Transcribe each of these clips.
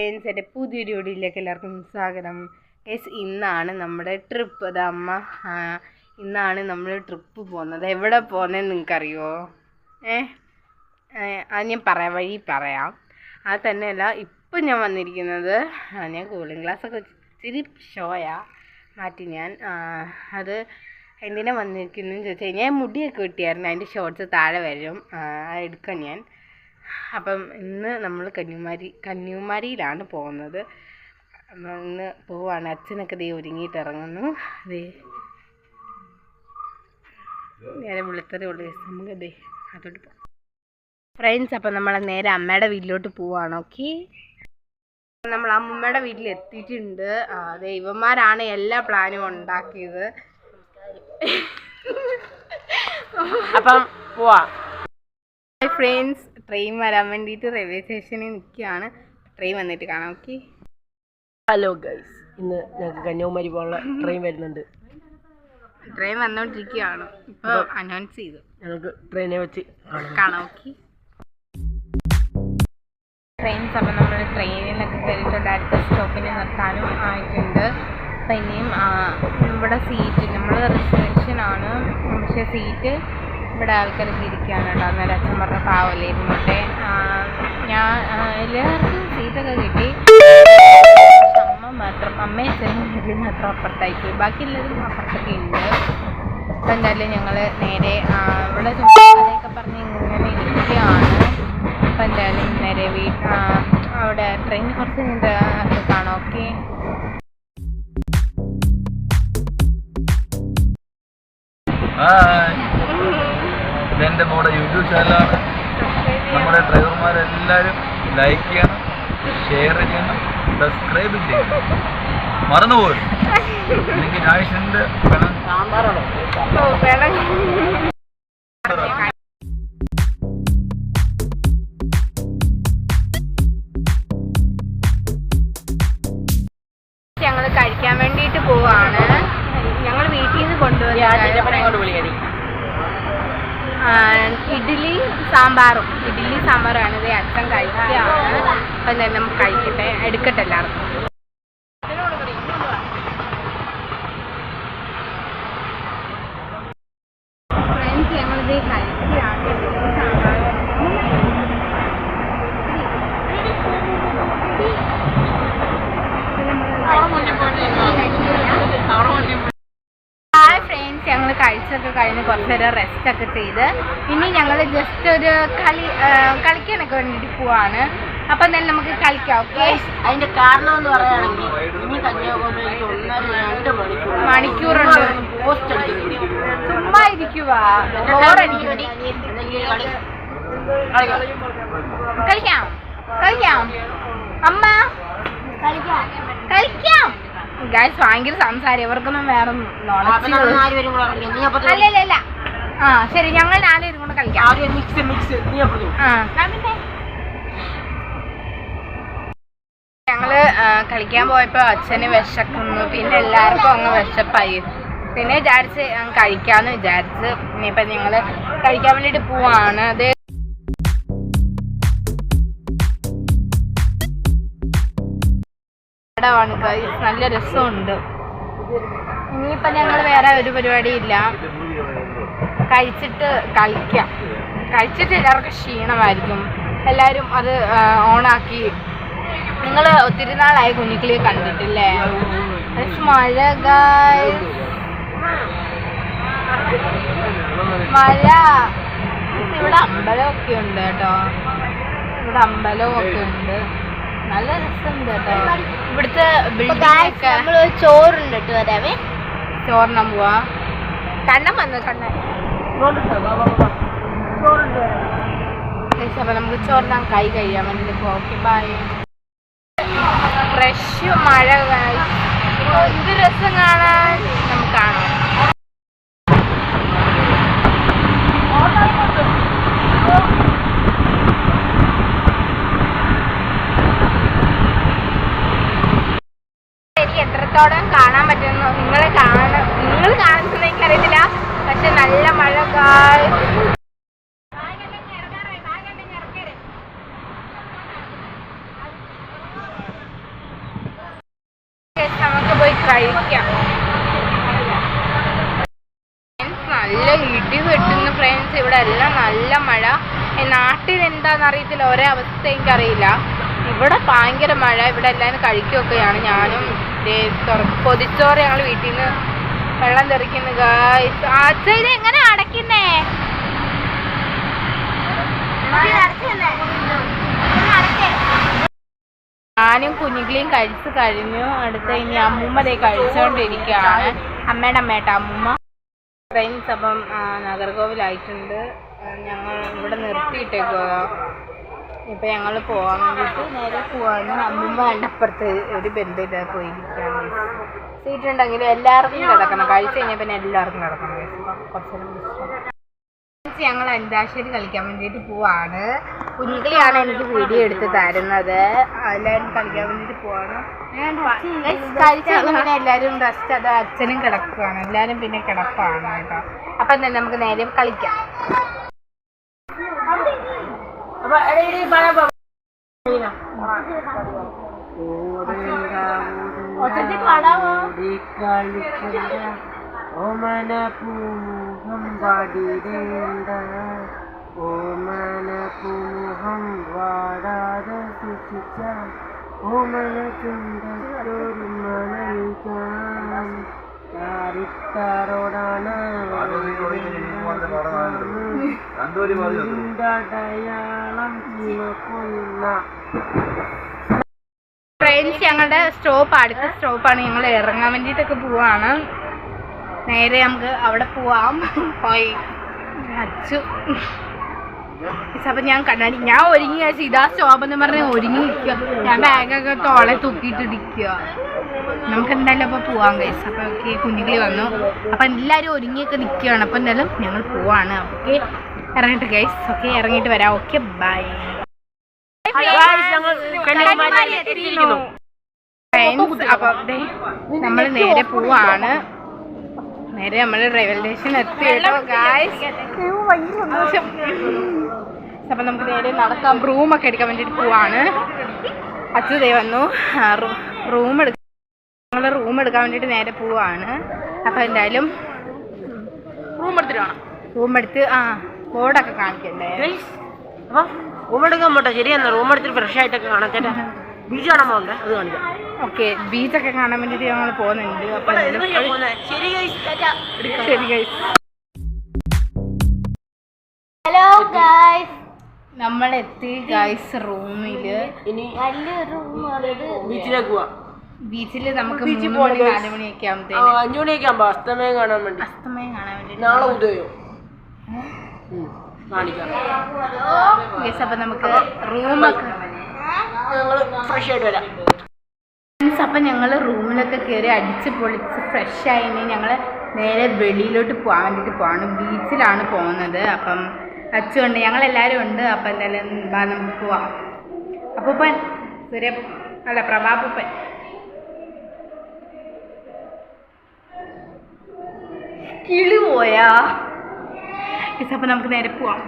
എൻ്റെ പുതിയൊരു വീഡിയോയിലേക്ക് എല്ലാവർക്കും സ്വാഗതം. ഇന്നാണ് നമ്മുടെ ട്രിപ്പ്. അത് അമ്മ ഇന്നാണ് നമ്മൾ ട്രിപ്പ് പോകുന്നത്. എവിടെ പോകുന്നതെന്ന് നിങ്ങൾക്കറിയുമോ? അത് ഞാൻ വഴി പറയാം. അത് തന്നെയല്ല, ഇപ്പം ഞാൻ വന്നിരിക്കുന്നത്, ഞാൻ കൂളിംഗ് ഗ്ലാസ്സൊക്കെ ഇച്ചിരി ഷോയാ മാറ്റി ഞാൻ. അത് എന്തിനാണ് വന്നിരിക്കുന്നതെന്ന് ചോദിച്ചു കഴിഞ്ഞാൽ മുടിയൊക്കെ വെട്ടിയായിരുന്നു, അതിൻ്റെ ഷോർട്സ് താഴെ വരും, എടുക്കാം ഞാൻ. അപ്പം ഇന്ന് നമ്മൾ കന്യാകുമാരിയിലാണ് പോകുന്നത്. ഇന്ന് പോവാണ്. അച്ഛനൊക്കെ ഒരുങ്ങിയിട്ട് ഇറങ്ങുന്നു. നേരെ വിളിത്തതേ ഉള്ളൂ. നമുക്ക് അതോട്ട് പോകാം ഫ്രണ്ട്സ്. അപ്പം നമ്മൾ നേരെ അമ്മയുടെ വീട്ടിലോട്ട് പോവാണ്. ഓക്കെ, നമ്മൾ അമ്മൂമ്മയുടെ വീട്ടിൽ എത്തിയിട്ടുണ്ട്. ഇവന്മാരാണ് എല്ലാ പ്ലാനും ഉണ്ടാക്കിയത്. അപ്പം പോവാം ഫ്രണ്ട്സ്. ട്രെയിൻ വരാൻ വേണ്ടിയിട്ട് റെയിൽവേ സ്റ്റേഷനിൽ നിൽക്കുകയാണ്. ട്രെയിൻ വന്നിട്ട് കാണാം. ഓക്കെ, ഹലോ ഗൈസ്, ഇന്ന് ഞങ്ങൾക്ക് കന്യാകുമാരി പോകാനുള്ള ട്രെയിൻ വരുന്നുണ്ട്. ട്രെയിൻ വന്നുകൊണ്ടിരിക്കുകയാണ്. ഇപ്പോൾ അനൗൺസ് ചെയ്തു. ഞങ്ങൾക്ക് ട്രെയിനെ വെച്ച് കാണാം. ഓക്കെ ഫ്രണ്ട്സ്, അപ്പം നമ്മൾ ട്രെയിനിലൊക്കെ കയറിയിട്ടുണ്ട്. അടുത്ത സ്റ്റോപ്പിന് നിർത്താനും ആയിട്ടുണ്ട്. അപ്പം ഇനിയും ഇവിടെ സീറ്റ് നമ്മൾ റിസർവേഷനാണ്, പക്ഷേ സീറ്റ് ഇവിടെ ആൾക്കാരൊക്കെ ഇരിക്കുകയാണ് കേട്ടോ. അന്നേരം അച്ഛൻ പറഞ്ഞ പാവല്ലേ ഇരുന്നോട്ടെ. ഞാൻ എല്ലാവർക്കും സീറ്റൊക്കെ കിട്ടി. അമ്മയും അച്ഛനും മാത്രം അപ്പുറത്തായിപ്പോയി, ബാക്കി എല്ലാവരും അപ്പുറത്തൊക്കെ ഉണ്ട്. അപ്പം എന്തായാലും ഞങ്ങൾ നേരെ ഇവിടെ കഥയൊക്കെ പറഞ്ഞ് ഇങ്ങനെ ഇരിക്കുകയാണ്. അപ്പം എന്തായാലും നേരെ അവിടെ ട്രെയിൻ കുറച്ച് ഒക്കെ കാണാം. ഓക്കെ, ഇതെൻ്റെ മോടെ യൂട്യൂബ് ചാനലാണ്. നമ്മുടെ ഡ്രൈവർമാരെല്ലാവരും ലൈക്ക് ചെയ്യണം, ഷെയർ ചെയ്യണം, സബ്സ്ക്രൈബ് ചെയ്യണം. മറന്നുപോയി എനിക്ക് രാഴ്ചൻ്റെ ഞങ്ങൾ കഴിക്കാൻ വേണ്ടിയിട്ട് പോവാണ്. ഞങ്ങൾ വീട്ടിൽ നിന്ന് കൊണ്ടുവന്ന ഇഡ്ഡലി സാമ്പാറാണ്. ഇത് അച്ഛൻ കഴിക്കുകയാണ്. അപ്പം തന്നെ നമുക്ക് കഴിക്കട്ടെ, എടുക്കട്ടെ എല്ലാവർക്കും. ഫ്രണ്ട്സ്, ഞങ്ങളിത് കഴിക്കുകയാണ്. ഞങ്ങൾ കഴിച്ചൊക്കെ കഴിഞ്ഞ് കുറച്ച് നേരം റെസ്റ്റൊക്കെ ചെയ്ത് ഇനി ഞങ്ങൾ ജസ്റ്റ് ഒരു കളിക്കാനൊക്കെ വേണ്ടിയിട്ട് പോവാണ്. അപ്പം തന്നെ നമുക്ക് കളിക്കാം. ഓക്കെ, അതിന്റെ കാരണം എന്ന് പറയുകയാണെങ്കിൽ ഇനി കന്യാകുമാരിക്ക് 1.5-2 മണിക്കൂറുണ്ട്. ചുമ്മാ ഇരിക്കുക, കളിക്കാം അമ്മ, കളിക്കാം. ഗൈസ് ഭയങ്കര സംസാരം, ഇവർക്കൊന്നും വേറെ അല്ല. ശരി, ഞങ്ങൾ 4 പേരും കൂടെ കളിക്കാം. ഞങ്ങള് കളിക്കാൻ പോയപ്പോ അച്ഛന് വിശക്കുന്നു, പിന്നെ എല്ലാവർക്കും അങ്ങ് വിശപ്പായി. പിന്നെ വിചാരിച്ച് കഴിക്കാന്ന് വിചാരിച്ച് ഇനിയിപ്പൊ ഞങ്ങള് കഴിക്കാൻ വേണ്ടിട്ട് പോവാണ്. അത് നല്ല രസമുണ്ട്. ഇനിയിപ്പൊ ഞങ്ങൾ വേറെ ഒരു പരിപാടിയില്ല, കഴിച്ചിട്ട് കളിക്കാം. കഴിച്ചിട്ട് എല്ലാവർക്കും ക്ഷീണമായിരിക്കും. എല്ലാവരും അത് ഓണാക്കി. നിങ്ങൾ ഒത്തിരി നാളായി കുഞ്ഞിക്കിളിയെ കണ്ടിട്ടില്ലേ? മഴ മഴ. ഇവിടെ അമ്പലമൊക്കെ ഉണ്ട് കേട്ടോ, ഇവിടെ അമ്പലമൊക്കെ ഉണ്ട്. നല്ല രസമുണ്ട് കേട്ടോ ഇവിടുത്തെ ബിൽഡിംഗ്. ചോറുണ്ട് കേട്ടോ, വരാവേ. ചോറിനാൻ പോവാ. കണ്ണൻ വന്നു, കണ്ണൻ. അപ്പം നമുക്ക് ചോറിനാൻ കഴിയാൻ വേണ്ടി പോവാം. Okay, by. ഫ്രഷ് മഴ, എന്ത് രസം കാണാൻ. നമുക്ക് കാണാം. എനിക്ക് എത്രത്തോളം കാണാൻ പറ്റുന്നു നിങ്ങൾ കാണുന്നത് എനിക്കറിയത്തില്ല, പക്ഷെ നല്ല മഴ. കഴിക്കാം. നല്ല ഇടി വെട്ടുന്ന ഫ്രണ്ട്സ്, ഇവിടെ എല്ലാം നല്ല മഴ. നാട്ടിൽ എന്താണെന്ന് അറിയത്തില്ല, ഒരേ അവസ്ഥ എനിക്കറിയില്ല. ഇവിടെ ഭയങ്കര മഴ. ഇവിടെ എല്ലാവരും കഴിക്കുകയൊക്കെയാണ്. ഞാനും പൊതിച്ചോറ് ഞങ്ങൾ വീട്ടിൽ നിന്ന് വെള്ളം തെറിക്കുന്നു ഗായ്സ്. അച്ഛൻ ഇത് എങ്ങനെ അടയ്ക്കുന്നേ? ഞാനും കുഞ്ഞുങ്ങളെയും കഴിച്ച് കഴിഞ്ഞു. അടുത്ത് ഇനി അമ്മൂമ്മതേ കഴിച്ചുകൊണ്ടിരിക്കുകയാണ്. അമ്മേട്ടാ അമ്മൂമ്മ. ഫ്രണ്ട്സ്, അപ്പം നാഗർകോവിലായിട്ടുണ്ട്. ഞങ്ങൾ ഇവിടെ നിർത്തിയിട്ടേക്കുക. ഇപ്പം ഞങ്ങൾ പോകാൻ വേണ്ടിയിട്ട് നേരെ പോവാണ്. അമ്മൂമ്മ അപ്പുറത്ത് ഒരു ബന്ധമില്ല പോയിരിക്കുകയാണ്. സീറ്റ് ഉണ്ടെങ്കിൽ എല്ലാവർക്കും കിടക്കണം. കഴിച്ച് കഴിഞ്ഞാൽ പിന്നെ എല്ലാവർക്കും കിടക്കണം. കുറച്ച് ഞങ്ങൾ അന്താക്ഷരി കളിക്കാൻ വേണ്ടിയിട്ട് പോവാണ്. കുഞ്ഞുങ്ങളെയാണ് എനിക്ക് വീഡിയോ എടുത്ത് തരുന്നത്. എല്ലാവരും കളിക്കാൻ വേണ്ടിയിട്ട് പോവാണ്. കഴിച്ച് കഴിഞ്ഞാൽ പിന്നെ എല്ലാവരും റെസ്റ്റ്. അത് അച്ഛനും കിടക്കുകയാണ്. എല്ലാവരും പിന്നെ കിടപ്പാണ് കേട്ടോ. അപ്പം തന്നെ നമുക്ക് നേരെ കളിക്കാം. ഓമനപൂമുഖം വാടിടേണ്ട, ഓമനപൂമുഖം വാടാതെ സൂക്ഷിച്ച, ഓമന ചുണ്ടൊരു മനൽക്കാൻ ാണ് അടയാളം ചുമക്കുന്ന. ഫ്രണ്ട്സ്, ഞങ്ങളുടെ സ്റ്റോപ്പ് അടുത്ത സ്റ്റോപ്പാണ്. ഞങ്ങൾ ഇറങ്ങാൻ വേണ്ടിയിട്ടൊക്കെ പോവാണ്. നേരെ നമുക്ക് അവിടെ പോവാം. പോയി അച്ചു. അപ്പം ഞാൻ കണ്ണാടി ഞാൻ ഒരുങ്ങി കഴിച്ചു. ഇതാ സ്റ്റോപ്പ് എന്ന് പറഞ്ഞ് ഒരുങ്ങി നിൽക്കുക. ഞാൻ ബാഗൊക്കെ തോളെ തൂക്കിയിട്ടിരിക്കുക. നമുക്ക് എന്തായാലും അപ്പോൾ പോവാം കഴിച്ചു. അപ്പോൾ ഓക്കെ, കുഞ്ഞുങ്ങളി വന്നു. അപ്പം എല്ലാവരും ഒരുങ്ങിയൊക്കെ നിൽക്കുകയാണ്. അപ്പം എന്തായാലും ഞങ്ങൾ പോവാണ്. ഓക്കെ, ഇറങ്ങിയിട്ട് ഗൈസ്. ഓക്കെ, ഇറങ്ങിയിട്ട് വരാം. Okay, by. ഫ്രണ്ട്സ്, അപ്പം നമ്മൾ നേരെ പോവാണ്. നേരെ നമ്മൾ റെയിൽവേ സ്റ്റേഷൻ എത്തി കേട്ടോ ഗായ്സ്. ഭയങ്കര സന്തോഷം. അപ്പം നമുക്ക് നേരെ നടക്കാം. റൂമൊക്കെ എടുക്കാൻ വേണ്ടിയിട്ട് പോവാണ്. അച്ഛതേ വന്നു. ഞങ്ങൾ റൂം എടുക്കാൻ വേണ്ടിയിട്ട് നേരെ പോവാണ്. അപ്പം എന്തായാലും റൂം എടുത്ത് ബോർഡൊക്കെ കാണിക്കണ്ടേ? അപ്പം റൂം എടുക്കാൻ പോട്ടെ. ശരിയെന്നാ റൂം എടുത്തിട്ട് ഫ്രഷ് ആയിട്ടൊക്കെ കാണാൻ ചേട്ടാ. ബീച്ച് കാണാൻ പോകണ്ടേ? അത് കാണിക്കാം. ഓക്കെ, ബീച്ചൊക്കെ കാണാൻ വേണ്ടിയിട്ട് ഞങ്ങൾ പോകുന്നുണ്ട്. അപ്പം ശരി ഗൈസ്. ഹലോ ഗൈസ്, നമ്മളെത്തി ഗൈസ് റൂമില്. ഇനി ബീച്ചിലേക്ക് പോവാം. ബീച്ചിൽ നമുക്ക് 3 മണി 4 മണിയൊക്കെ ആകുമ്പോഴത്തേക്ക് 5 മണിയൊക്കെ ആകുമ്പോൾ അസ്തമയം കാണാൻ വേണ്ടി. നാളെ ഉദയം കാണിക്കാം. അപ്പം നമുക്ക് റൂമൊക്കെ ഞങ്ങൾ ഫ്രഷ് ആയിട്ട് വരാം. അപ്പം ഞങ്ങൾ റൂമിലൊക്കെ കയറി അടിച്ച് പൊളിച്ച് ഫ്രഷായി. ഞങ്ങൾ നേരെ വെളിയിലോട്ട് പോകാൻ വേണ്ടിയിട്ട് പോവാണ്. ബീച്ചിലാണ് പോകുന്നത്. അപ്പം അച്ഛനുണ്ട്, ഞങ്ങളെല്ലാവരും ഉണ്ട്. അപ്പം എന്തായാലും നമുക്ക് പോവാം. അപ്പൂപ്പൻ പ്രഭാപ്പൂപ്പൻ കിളി പോയാ. അപ്പം നമുക്ക് നേരെ പോവാം.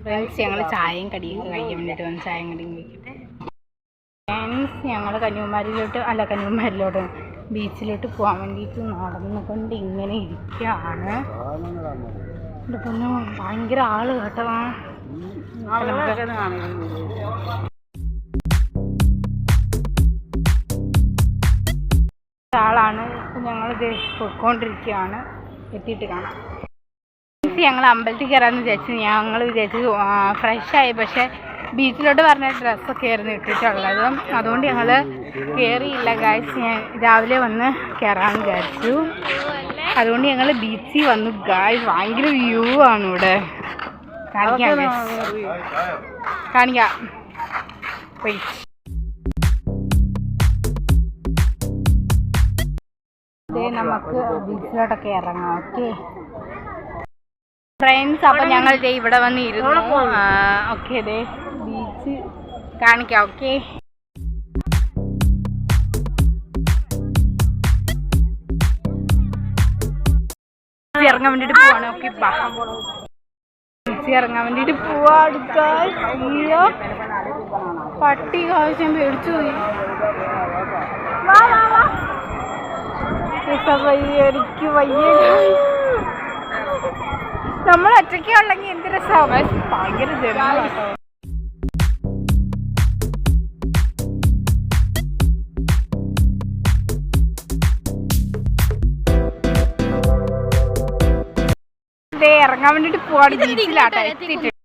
ഫ്രണ്ട്സ്, ഞങ്ങൾ ചായയും കടിയും കഴിക്കാൻ വേണ്ടിയിട്ട് വന്ന് ചായയും കടിയും കഴിക്കട്ടെ. ഫ്രണ്ട്സ്, ഞങ്ങൾ കന്യാകുമാരിയിലോട്ട് ബീച്ചിലോട്ട് പോകാൻ വേണ്ടിയിട്ട് നടന്നുകൊണ്ട് ഇങ്ങനെ ഇരിക്കുകയാണ്. പിന്നെ ഭയങ്കര ആള് കേട്ടോ. ആളാണ്. ഞങ്ങളിത് പോയിക്കൊണ്ടിരിക്കുകയാണ്. എത്തിയിട്ട് കാണാം. ഞങ്ങൾ അമ്പലത്തിൽ കയറാമെന്ന് വിചാരിച്ചു. ഞങ്ങൾ വിചാരിച്ചു ഫ്രഷായി. പക്ഷേ ബീച്ചിലോട്ട് പറഞ്ഞ ഡ്രസ്സൊക്കെ ആയിരുന്നു ഇട്ടിട്ടുള്ളത്. അതുകൊണ്ട് ഞങ്ങൾ കയറിയില്ല ഗായ്സ്. ഞാൻ രാവിലെ വന്ന് കയറാമെന്ന് വിചാരിച്ചു. അതുകൊണ്ട് ഞങ്ങൾ ബീച്ചിൽ വന്നു ഗായ്സ്. ഭയങ്കര വ്യൂ ആണ് ഇവിടെ. കാണിക്കാം. നമുക്ക് ബീച്ചിലോട്ടൊക്കെ ഇറങ്ങാം. ഓക്കെ ഫ്രണ്ട്സ്, അപ്പം ഞങ്ങൾ ഇവിടെ വന്ന് ഇരുന്നു. ഓക്കെ, അതെ ബീച്ച് കാണിക്കാം. ഓക്കെ, ഇറങ്ങാൻ വേണ്ടിയിട്ട് പോവാണ്. ഓക്കെ, ബീച്ച് ഇറങ്ങാൻ വേണ്ടിയിട്ട് പോവാ. പട്ടി കാഴ്ച പേടിച്ചു പോയി. എനിക്ക് വയ്യ. നമ്മൾ ഒറ്റയ്ക്കുള്ളെങ്കിൽ എന്ത് രസമാണ്. ഭയങ്കര ജനങ്ങളാട്ടോ. ഇറങ്ങാൻ വേണ്ടിട്ട് പോവാണ് ബീച്ചിലാട്ടോ. എത്തിയിട്ട്